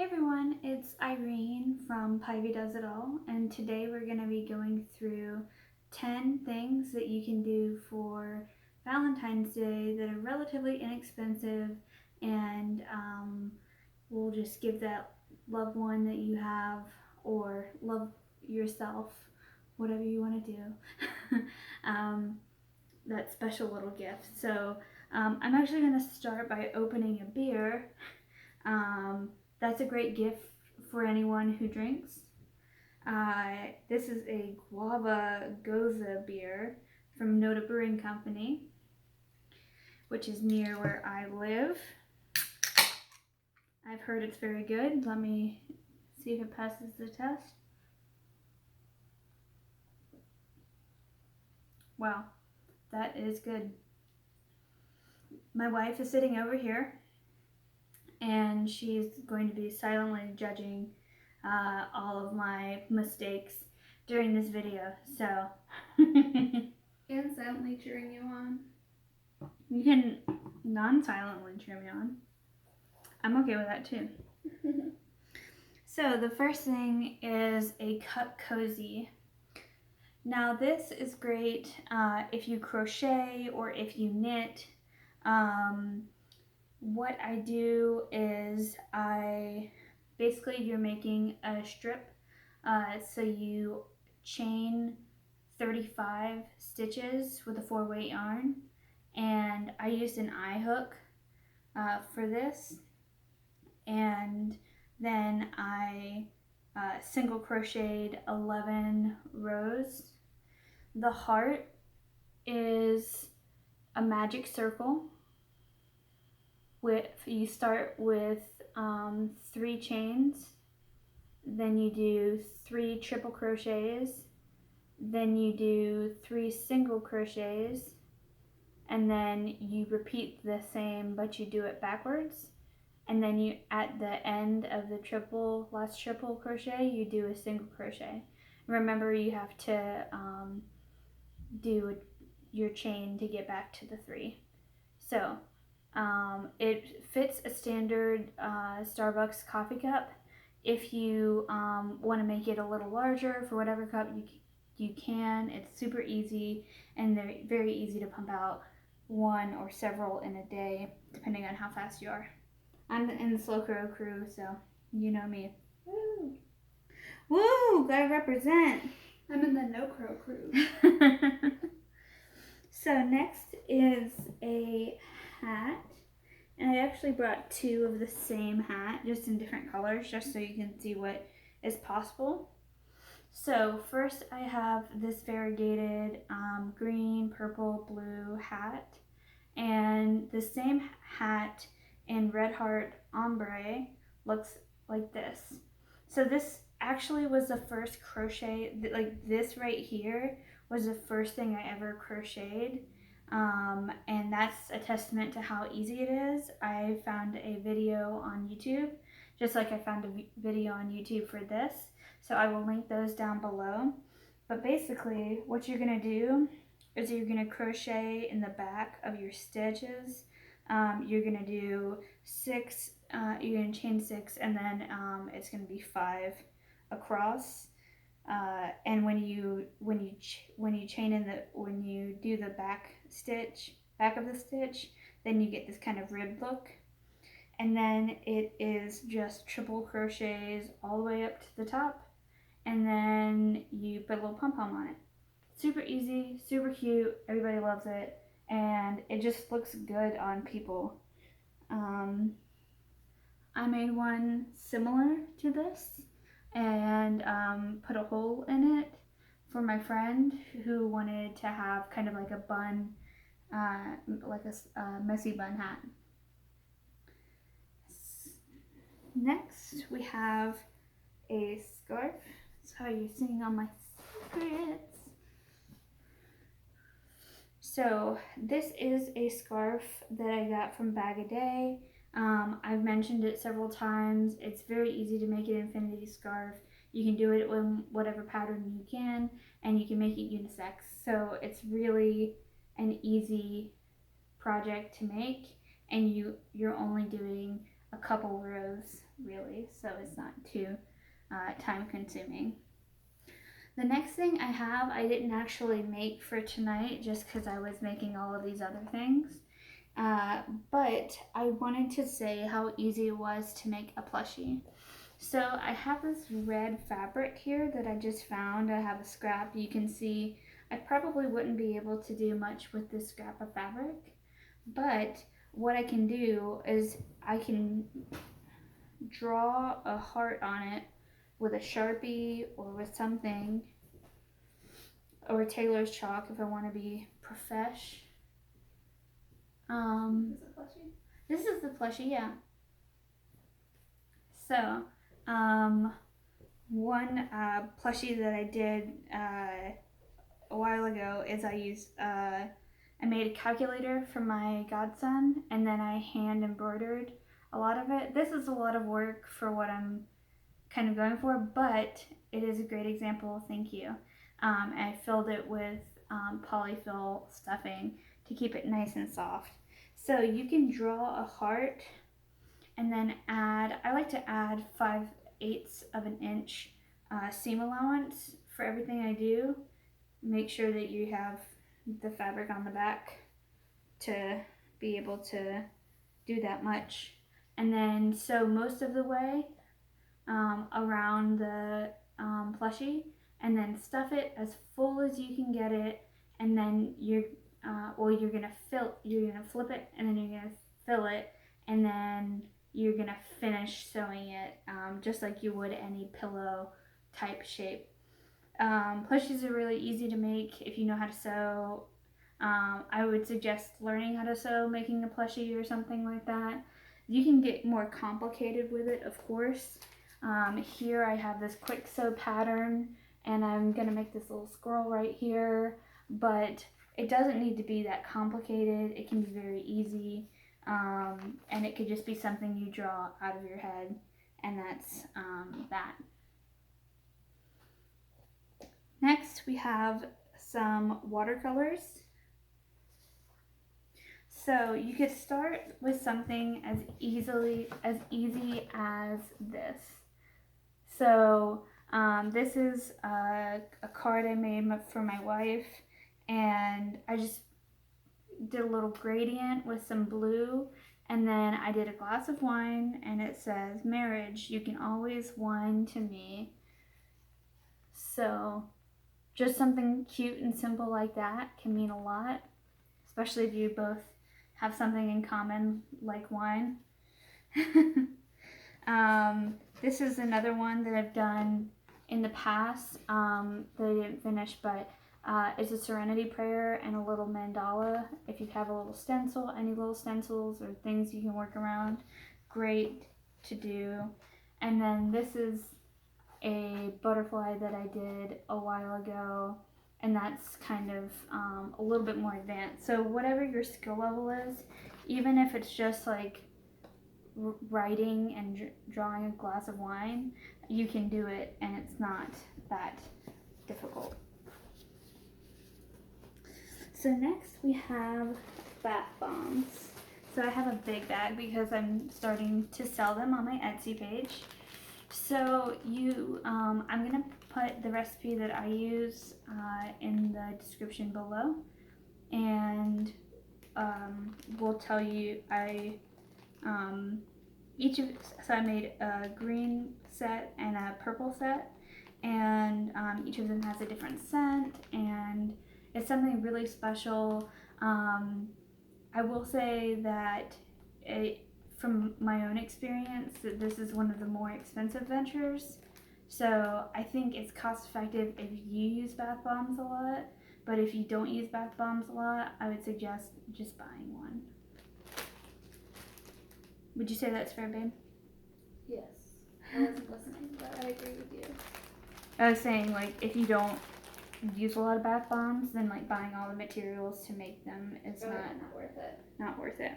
everyone, it's Irene from Pivy Does It All, and today we're going to be going through 10 things that you can do for Valentine's Day that are relatively inexpensive and will just give that loved one that you have or love yourself, whatever you want to do, that special little gift. So I'm actually going to start by opening a beer. That's a great gift for anyone who drinks. This is a Guava Goza beer from Noda Brewing Company, which is near where I live. I've heard it's very good. Let me see if it passes the test. Wow, that is good. My wife is sitting over here, and she's going to be silently judging all of my mistakes during this video, so. And silently cheering you on. You can non-silently cheer me on. I'm okay with that too. So the first thing is a cup cozy. Now this is great if you crochet or if you knit. What I do is basically you're making a strip, so you chain 35 stitches with a 4-weight yarn, and I used an eye hook for this, and then I single crocheted 11 rows. The heart is a magic circle. You start with 3 chains, then you do 3 triple crochets, then you do 3 single crochets, and then you repeat the same, but you do it backwards, and then you, at the end of the last triple crochet, you do a single crochet. Remember, you have to do your chain to get back to the 3. So it fits a standard Starbucks coffee cup. If you want to make it a little larger for whatever cup you can. It's super easy, and they're very easy to pump out 1 or several in a day, depending on how fast you are. I'm in the slow crow crew, so you know me. Woo! Woo! Gotta represent. I'm in the no crow crew. So next is a hat, and I actually brought 2 of the same hat, just in different colors, just so you can see what is possible. So first I have this variegated green, purple, blue hat, and the same hat in Red Heart Ombre looks like this. So this actually was the first crochet, like this right here was the first thing I ever crocheted, and that's a testament to how easy it is. I found a video on YouTube, just like I found a video on YouTube for this, so I will link those down below. But basically what you're going to do is you're going to crochet in the back of your stitches. You're going to do 6, you're going to chain 6, and then it's going to be 5 across. And when you chain in when you do the back of the stitch, then you get this kind of rib look. And then it is just triple crochets all the way up to the top, and then you put a little pom-pom on it. Super easy, super cute, everybody loves it, and it just looks good on people. I made one similar to this and put a hole in it for my friend who wanted to have kind of like a bun, like a messy bun hat. Next we have a scarf. So you're seeing all my secrets. So this is a scarf that I got from Bag A Day. I've mentioned it several times. It's very easy to make an infinity scarf. You can do it in whatever pattern you can, and you can make it unisex. So it's really an easy project to make, and you're only doing a couple rows really. so it's not too time consuming. The next thing I didn't actually make for tonight just because I was making all of these other things. But I wanted to say how easy it was to make a plushie. So I have this red fabric here that I just found. I have a scrap. You can see I probably wouldn't be able to do much with this scrap of fabric. But what I can do is I can draw a heart on it with a Sharpie or with something, or tailor's chalk if I want to be profesh. Is it plushie? This is the plushie, yeah. So, one plushie that I did a while ago is I made a calculator for my godson, and then I hand embroidered a lot of it. This is a lot of work for what I'm kind of going for, but it is a great example. Thank you. I filled it with polyfill stuffing to keep it nice and soft. So you can draw a heart and then add, I like to add 5/8 of an inch seam allowance for everything I do. Make sure that you have the fabric on the back to be able to do that much. And then sew most of the way around the plushie, and then stuff it as full as you can get it, and then you're gonna flip it, and then you're gonna fill it, and then you're gonna finish sewing it just like you would any pillow type shape. Plushies are really easy to make if you know how to sew. I would suggest learning how to sew, making a plushie or something like that. You can get more complicated with it, of course. Here I have this quick sew pattern, and I'm gonna make this little squirrel right here, but it doesn't need to be that complicated. It can be very easy, and it could just be something you draw out of your head, and that's that. Next we have some watercolors. So you could start with something as easy as this. So this is a card I made for my wife, and I just did a little gradient with some blue, and then I did a glass of wine, and it says, "Marriage, you can always wine to me." So just something cute and simple like that can mean a lot, especially if you both have something in common like wine. This is another one that I've done in the past that I didn't finish, but it's a serenity prayer and a little mandala. If you have a little stencil, any little stencils or things you can work around, great to do. And then this is a butterfly that I did a while ago, and that's kind of a little bit more advanced. So whatever your skill level is, even if it's just like writing and drawing a glass of wine, you can do it, and it's not that difficult. So next we have bath bombs. So I have a big bag because I'm starting to sell them on my Etsy page. So I'm gonna put the recipe that I use in the description below, and we'll tell you so I made a green set and a purple set, and each of them has a different scent, and it's something really special. I will say that from my own experience, that this is one of the more expensive ventures. So I think it's cost effective if you use bath bombs a lot, but if you don't use bath bombs a lot, I would suggest just buying one. Would you say that's fair, babe? Yes. I wasn't listening, but I agree with you. I was saying, like, if you don't use a lot of bath bombs, then like buying all the materials to make them is not worth it. Not worth it.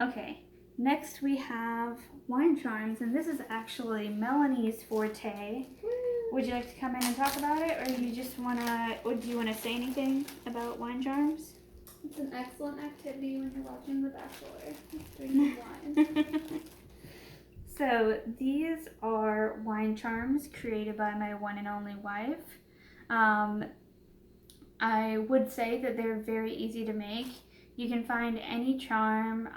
Okay, next we have wine charms, and this is actually Melanie's forte. Woo. Would you like to come in and talk about it, or you just wanna? Or do you wanna say anything about wine charms? It's an excellent activity when you're watching The Bachelor, drinking wine. So these are wine charms created by my one and only wife. Um, I would say that they're very easy to make. You can find any charm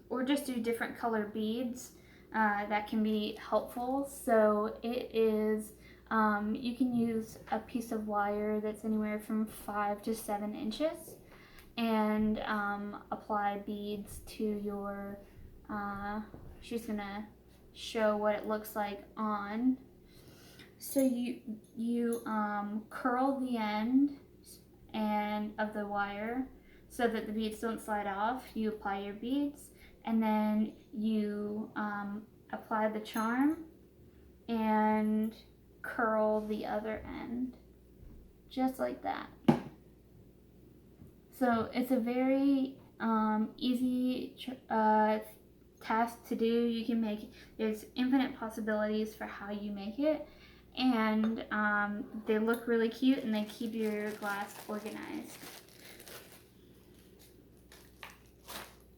or just do different color beads that can be helpful. So it is, you can use a piece of wire that's anywhere from 5 to 7 inches and apply beads to your, she's gonna show what it looks like on. So you curl the end and of the wire so that the beads don't slide off. You apply your beads and then you apply the charm and curl the other end just like that. So it's a very easy task to do. You can make, there's infinite possibilities for how you make it, and they look really cute and they keep your glass organized.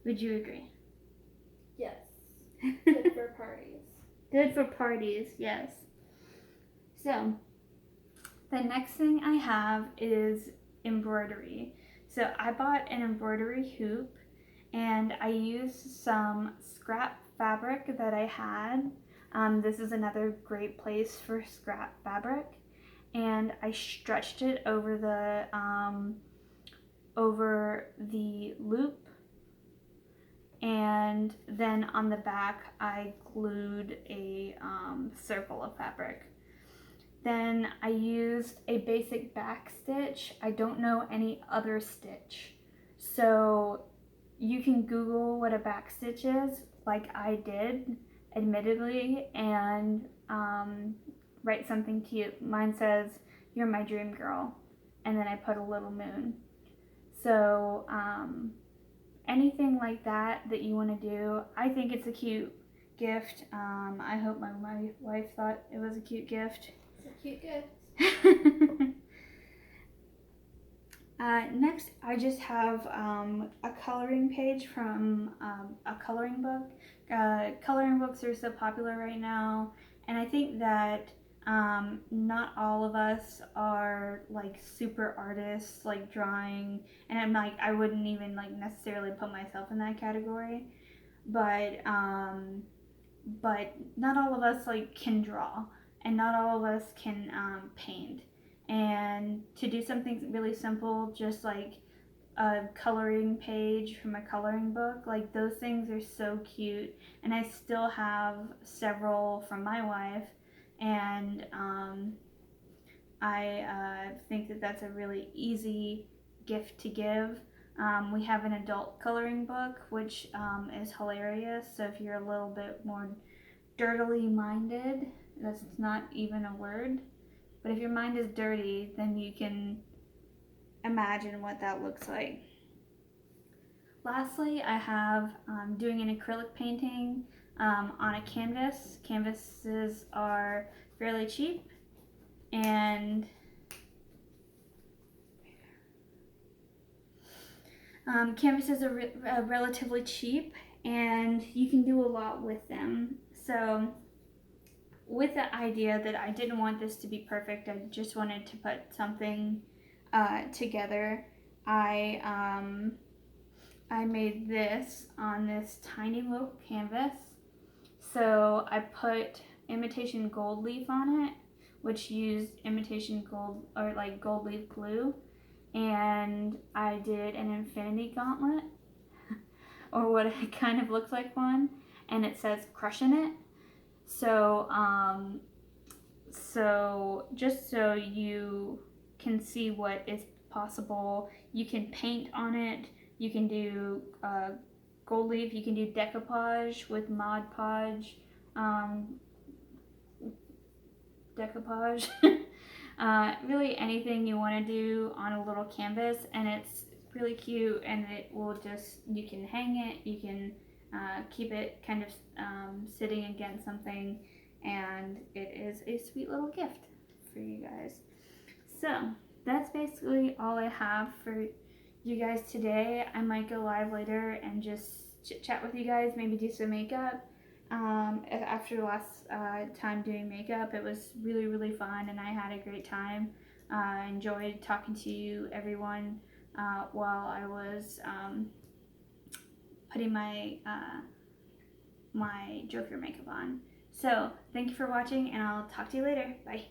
Would you agree? Yes. Good for parties. Good for parties, yes. So the next thing I have is embroidery. So I bought an embroidery hoop and I used some scrap fabric that I had. This is another great place for scrap fabric. And I stretched it over the loop, and then on the back I glued a circle of fabric. Then I used a basic back stitch. I don't know any other stitch. So you can Google what a back stitch is, like I did, admittedly, and write something cute. Mine says, "You're my dream girl," and then I put a little moon. So anything like that you want to do, I think it's a cute gift. I hope my wife thought it was a cute gift. It's a cute gift. Next, I just have a coloring page from a coloring book. Coloring books are so popular right now, and I think that not all of us are like super artists, like drawing, and I'm like, I wouldn't even like necessarily put myself in that category, but not all of us like can draw, and not all of us can paint. And to do something really simple, just like a coloring page from a coloring book, like those things are so cute. And I still have several from my wife, and I think that that's a really easy gift to give. We have an adult coloring book, which is hilarious. So if you're a little bit more dirtily minded, that's not even a word, but if your mind is dirty, then you can imagine what that looks like. Lastly, I have doing an acrylic painting on a canvas. Canvases are fairly cheap, and canvases are relatively cheap, and you can do a lot with them. So with the idea that I didn't want this to be perfect, I just wanted to put something together, I made this on this tiny little canvas. So I put imitation gold leaf on it, which used imitation gold, or like gold leaf glue, and I did an infinity gauntlet, or what it kind of looks like one, and it says "crushing it." So so just so you can see what is possible, you can paint on it. You can do gold leaf. You can do decoupage with Mod Podge. Decoupage. Really anything you want to do on a little canvas, and it's really cute, and it will just, you can hang it, you can keep it kind of sitting against something, and it is a sweet little gift for you guys. So that's basically all I have for you guys today. I might go live later and just chit chat with you guys, maybe do some makeup. after the last time doing makeup. It was really, really fun, and I had a great time. I enjoyed talking to you, everyone, while I was putting my my Joker makeup on. So, thank you for watching, and I'll talk to you later. Bye.